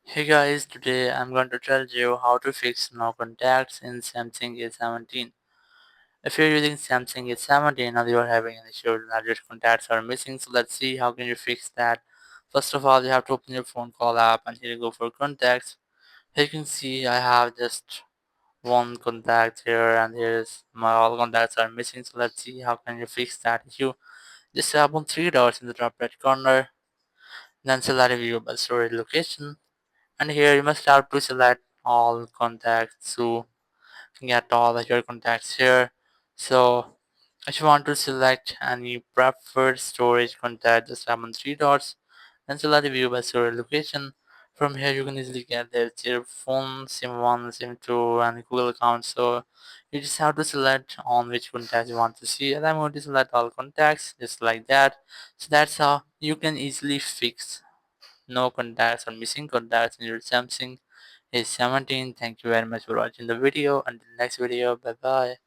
Hey guys, today I'm going to tell you how to fix no contacts in Samsung A17. If you're using Samsung A17 and you're having an issue that your contacts are missing, so let's see how can you fix that. First of all, you have to open your phone call app and here you go for contacts. Here you can see I have just one contact here and here's my all contacts are missing, so let's see how can you fix that issue. Just tap on three dots in the top right corner, then select view by storage location. And here you must have to select all contacts to get all of your contacts here. So if you want to select any preferred storage contact, just tap on three dots, then select the view by storage location. From here you can easily get your phone, SIM1, SIM2 and Google account. So you just have to select on which contacts you want to see, and I'm going to select all contacts just like that. So that's how you can easily fix no contacts or missing contacts in your Samsung A17. Thank you very much for watching the video. Until next video, bye bye.